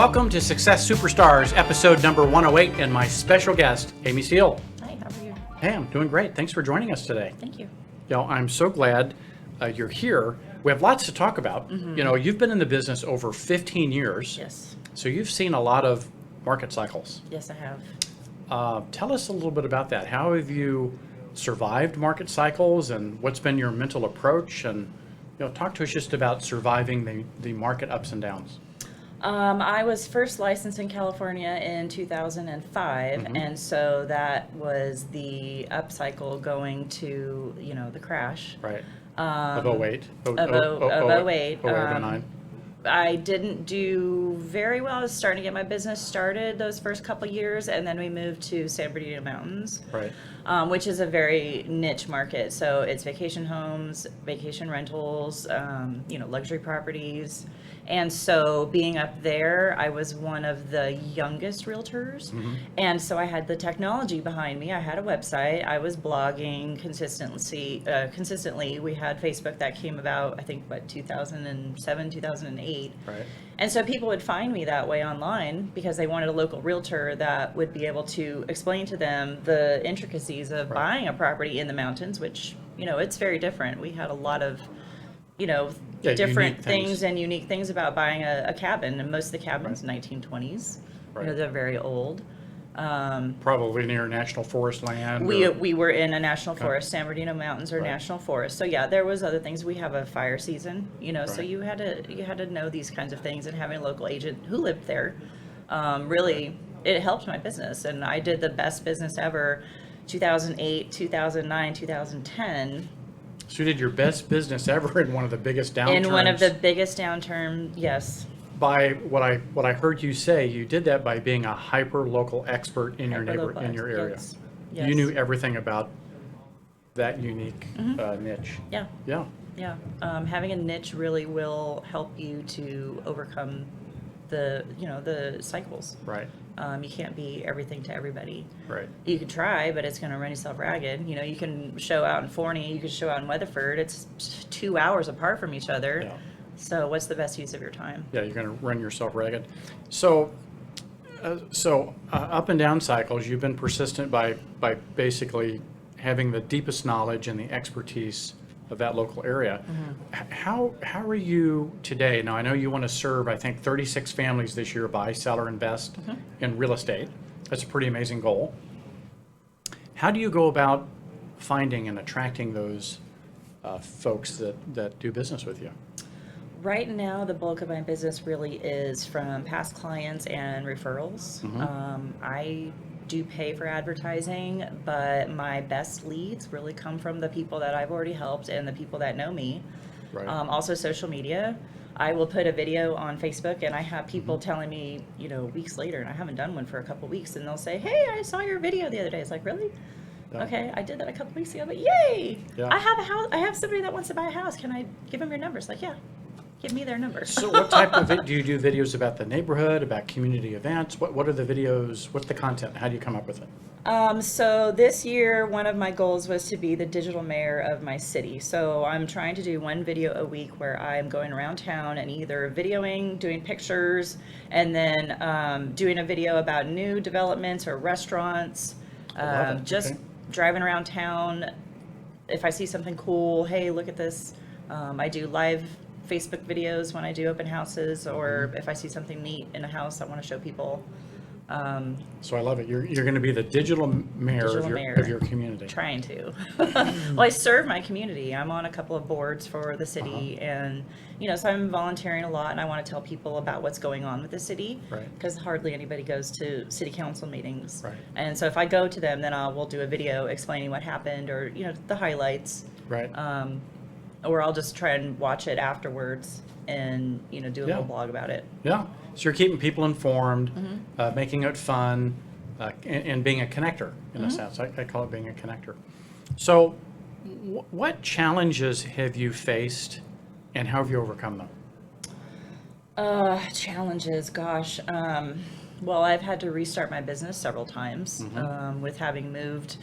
Welcome to Success Superstars, episode number 108, and my special guest, Amy Steele. Hi, how are you? Hey, I'm doing great. Thanks for joining us today. Thank you. I'm so glad you're here. We have lots to talk about. You've been in the business over 15 years. Yes. So you've seen a lot of market cycles. Yes, I have. Tell us a little bit about that. How have you survived market cycles, and what's been your mental approach? And talk to us just about surviving the market ups and downs. I was first licensed in California in 2005, and so that was the upcycle going to, the crash. Right. Of 08. Of 08. 09. I didn't do very well. I was starting to get my business started those first couple years, and then we moved to San Bernardino Mountains, Right. Which is a very niche market. So it's vacation homes, vacation rentals, luxury properties. And so being up there, I was one of the youngest realtors. And so I had the technology behind me. I had a website. I was blogging consistently. We had Facebook that came about, I think, 2007, 2008. Right. And so people would find me that way online because they wanted a local realtor that would be able to explain to them the intricacies of buying a property in the mountains, which, it's very different. We had a lot of, different things and unique things about buying a cabin. And most of the cabins, 1920s, they're very old. Probably near national forest land. We were in a national forest. San Bernardino Mountains are national forest. So yeah, there was other things. We have a fire season, so you had to know these kinds of things, and having a local agent who lived there, really, it helped my business. And I did the best business ever, 2008, 2009, 2010. So you did your best business ever in one of the biggest downturns. In one of the biggest downturns, yes. By what I heard you say, you did that by being a hyper local expert in your area. Yes. You knew everything about that unique niche. Yeah. Yeah. Yeah. Having a niche really will help you to overcome the cycles. Right. You can't be everything to everybody. Right. You can try, but it's going to run yourself ragged. You can show out in Forney, you can show out in Weatherford. It's 2 hours apart from each other. Yeah. So what's the best use of your time? Yeah, you're going to run yourself ragged. So up and down cycles, you've been persistent by basically having the deepest knowledge and the expertise of that local area. How are you today? Now, I know you want to serve, I think, 36 families this year, buy, sell, or invest in real estate. That's a pretty amazing goal. How do you go about finding and attracting those folks that do business with you? Right now, the bulk of my business really is from past clients and referrals. I do pay for advertising, but my best leads really come from the people that I've already helped and the people that know me. Right. Also social media. I will put a video on Facebook, and I have people telling me, weeks later, and I haven't done one for a couple weeks, and they'll say, "Hey, I saw your video the other day." It's like, really? Yeah. Okay, I did that a couple weeks ago, but yay! Yeah. I have a house. I have somebody that wants to buy a house. Can I give them your numbers? Like, yeah. Give me their number. So what type of do you do videos about the neighborhood, about community events? What are the videos? What's the content? How do you come up with it? So this year, one of my goals was to be the digital mayor of my city. So I'm trying to do one video a week where I'm going around town and either videoing, doing pictures, and then doing a video about new developments or restaurants. Just driving around town. If I see something cool, hey, look at this. I do live Facebook videos when I do open houses, or if I see something neat in a house I want to show people. So I love it. You're going to be the digital mayor of your community. Trying to. Well, I serve my community. I'm on a couple of boards for the city, and so I'm volunteering a lot, and I want to tell people about what's going on with the city, because hardly anybody goes to city council meetings. Right. And so if I go to them, then we'll do a video explaining what happened, or the highlights. Right. Or I'll just try and watch it afterwards and, do a little blog about it. Yeah. So you're keeping people informed, making it fun, and being a connector, in a sense. I call it being a connector. So what challenges have you faced, and how have you overcome them? Challenges, gosh. Well, I've had to restart my business several times with having moved,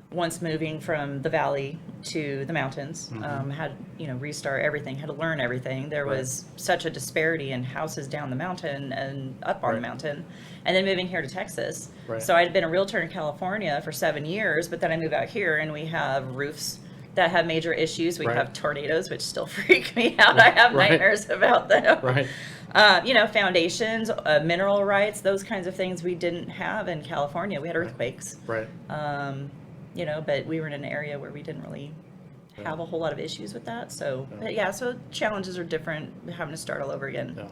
once moving from the valley to the mountains, had, restart everything, had to learn everything. There was such a disparity in houses down the mountain and up on the mountain, and then moving here to Texas. So I'd been a realtor in California for 7 years, but then I moved out here and we have roofs that have major issues. We have tornadoes, which still freak me out. I have nightmares about them. Foundations, mineral rights, those kinds of things we didn't have in California. We had earthquakes. But we were in an area where we didn't really have a whole lot of issues with that. So, so challenges are different, having to start all over again.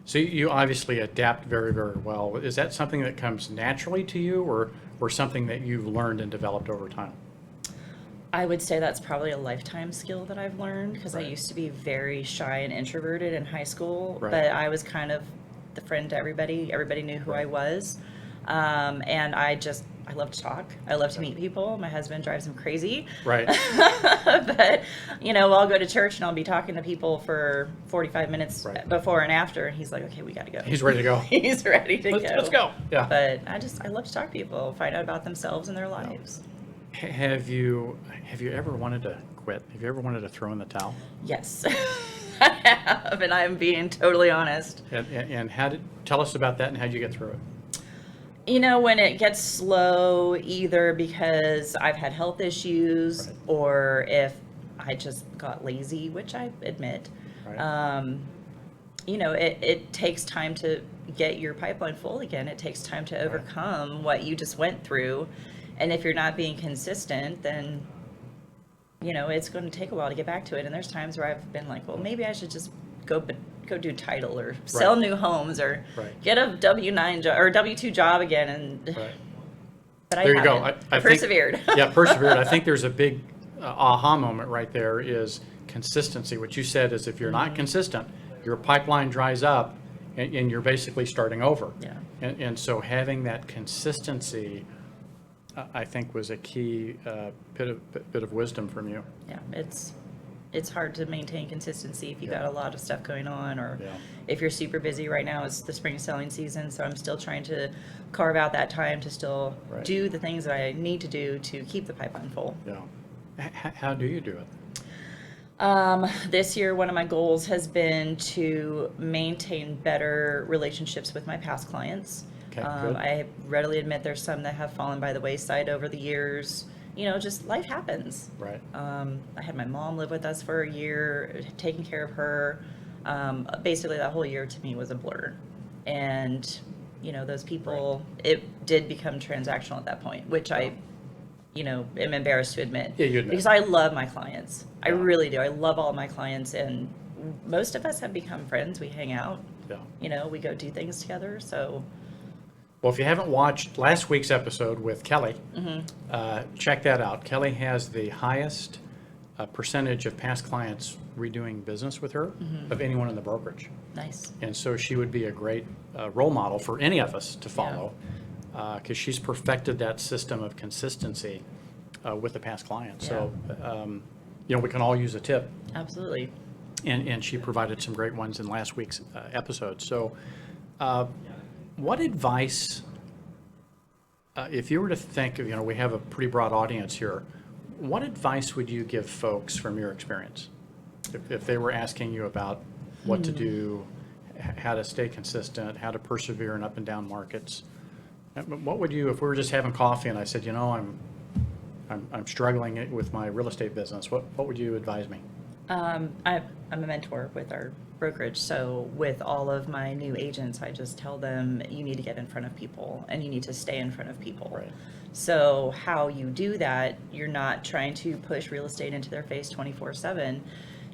So you obviously adapt very, very well. Is that something that comes naturally to you, or something that you've learned and developed over time? I would say that's probably a lifetime skill that I've learned, because I used to be very shy and introverted in high school, but I was kind of the friend to everybody. Everybody knew who I was. And I love to talk. I love to meet people. My husband drives him crazy. But, I'll go to church and I'll be talking to people for 45 minutes before and after. And he's like, okay, we got to go. He's ready to go. He's ready to go. Let's go. Yeah. But I love to talk to people, find out about themselves and their lives. Have you ever wanted to quit? Have you ever wanted to throw in the towel? Yes, I have, and I'm being totally honest. And tell us about that, and how did you get through it? When it gets slow, either because I've had health issues or if I just got lazy, which I admit. It takes time to get your pipeline full again. It takes time to overcome what you just went through. And if you're not being consistent, then, it's going to take a while to get back to it. And there's times where I've been like, well, maybe I should just go do title or sell new homes or get a W-9 job or W-2 job again. And but there you go. I persevered. Persevered. I think there's a big aha moment right there is consistency. What you said is if you're not consistent, your pipeline dries up and you're basically starting over. And so having that consistency, I think, was a key bit of wisdom from you. It's hard to maintain consistency if you got a lot of stuff going on, or if you're super busy. Right now it's the spring selling season, so I'm still trying to carve out that time to still do the things that I need to do to keep the pipeline full. How do you do it? This year, one of my goals has been to maintain better relationships with my past clients. I readily admit there's some that have fallen by the wayside over the years. Just life happens. I had my mom live with us for a year, taking care of her. Basically, that whole year to me was a blur. And, those people, it did become transactional at that point, which I, am embarrassed to admit. You admit. Because I love my clients. I really do. I love all my clients. And most of us have become friends. We hang out. We go do things together. So... Well, if you haven't watched last week's episode with Kelly, check that out. Kelly has the highest percentage of past clients redoing business with her of anyone in the brokerage. Nice. And so she would be a great role model for any of us to follow, because she's perfected that system of consistency with the past clients. So, we can all use a tip. Absolutely. And she provided some great ones in last week's episode. So, what advice, if you were to think of, we have a pretty broad audience here, what advice would you give folks from your experience? If they were asking you about what to do, how to stay consistent, how to persevere in up and down markets, what would you, if we were just having coffee and I said, I'm struggling with my real estate business, what would you advise me? I'm a mentor with our brokerage, so with all of my new agents, I just tell them you need to get in front of people and you need to stay in front of people. So how you do that, you're not trying to push real estate into their face 24/7.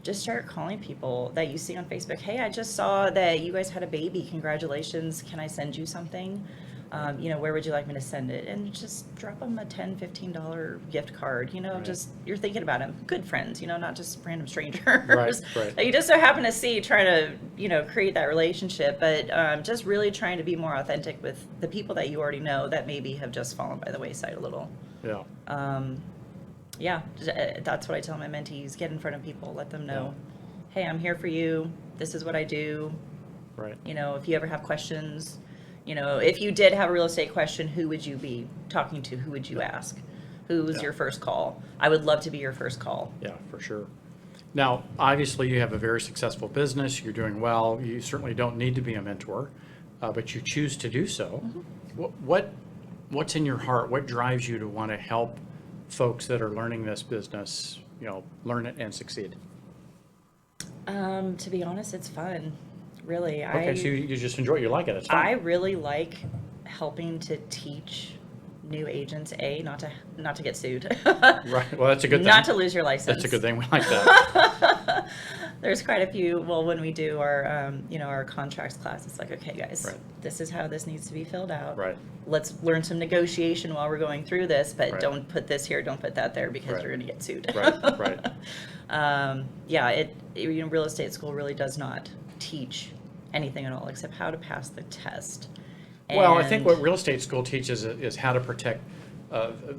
Just start calling people that you see on Facebook. Hey, I just saw that you guys had a baby. Congratulations. Can I send you something? Where would you like me to send it? And just drop them a $10, $15 gift card. Just you're thinking about them. Good friends, not just random strangers that you just so happen to see, trying to, create that relationship. But just really trying to be more authentic with the people that you already know that maybe have just fallen by the wayside a little. That's what I tell my mentees. Get in front of people. Let them know, hey, I'm here for you. This is what I do. If you ever have questions, if you did have a real estate question, who would you be talking to? Who would you ask? Who's Yeah. your first call? I would love to be your first call. Yeah, for sure. Now, obviously, you have a very successful business. You're doing well. You certainly don't need to be a mentor, but you choose to do so. What's in your heart? What drives you to want to help folks that are learning this business, learn it and succeed? To be honest, it's fun. Really. Okay, so you just enjoy it. You like it. It's fun. I really like helping to teach new agents, not to get sued. Right. Well, that's a good thing. Not to lose your license. That's a good thing. We like that. There's quite a few. Well, when we do our contracts class, it's like, okay, guys, Right. this is how this needs to be filled out. Right. Let's learn some negotiation while we're going through this, but Right. don't put this here, don't put that there, because Right. you're going to get sued. Right. Real estate school really does not teach anything at all except how to pass the test. Well, I think And- what real estate school teaches is how to protect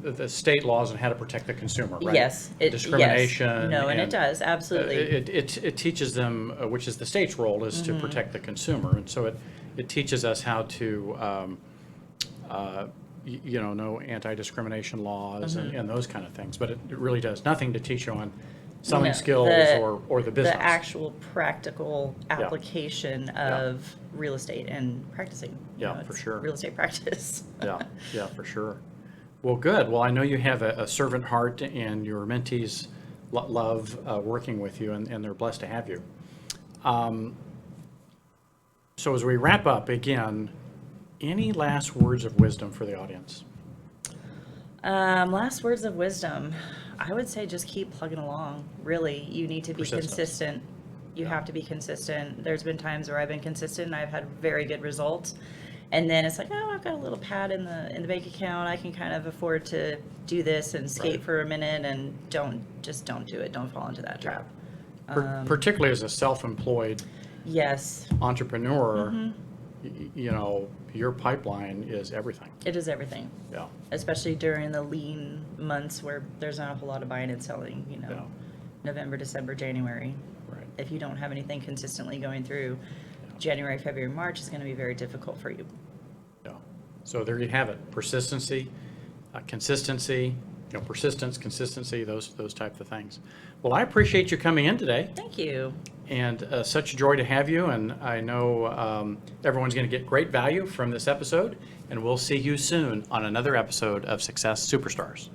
the state laws and how to protect the consumer, right? Yes, Discrimination. Yes. No, and it does, absolutely. It teaches them, which is the state's role, is to protect the consumer. And so it teaches us how to, know anti-discrimination laws and those kind of things. But it really does nothing to teach you on selling No, skills or the business. The actual practical application of real estate and practicing. Yeah, for it's sure. Real estate practice. Yeah, for sure. Well, good. Well, I know you have a servant heart, and your mentees love working with you, and they're blessed to have you. So as we wrap up, again, any last words of wisdom for the audience? Last words of wisdom. I would say just keep plugging along. Really, you need to be Persistence. consistent. You have to be consistent. There's been times where I've been consistent and I've had very good results. And then it's like, oh, I've got a little pad in the bank account. I can kind of afford to do this and skate Right. for a minute, and don't do it. Don't fall into that trap. Particularly as a self-employed Yes, entrepreneur, your pipeline is everything. it is everything, Yeah. especially during the lean months where there's not a whole lot of buying and selling, Yeah. November, December, January. Right. If you don't have anything consistently going through, January, February, March is going to be very difficult for you. Yeah. So there you have it. Persistency, consistency, persistence, consistency, those type of things. Well, I appreciate you coming in today, Thank you. and such a joy to have you. And I know everyone's going to get great value from this episode, and we'll see you soon on another episode of Success Superstars.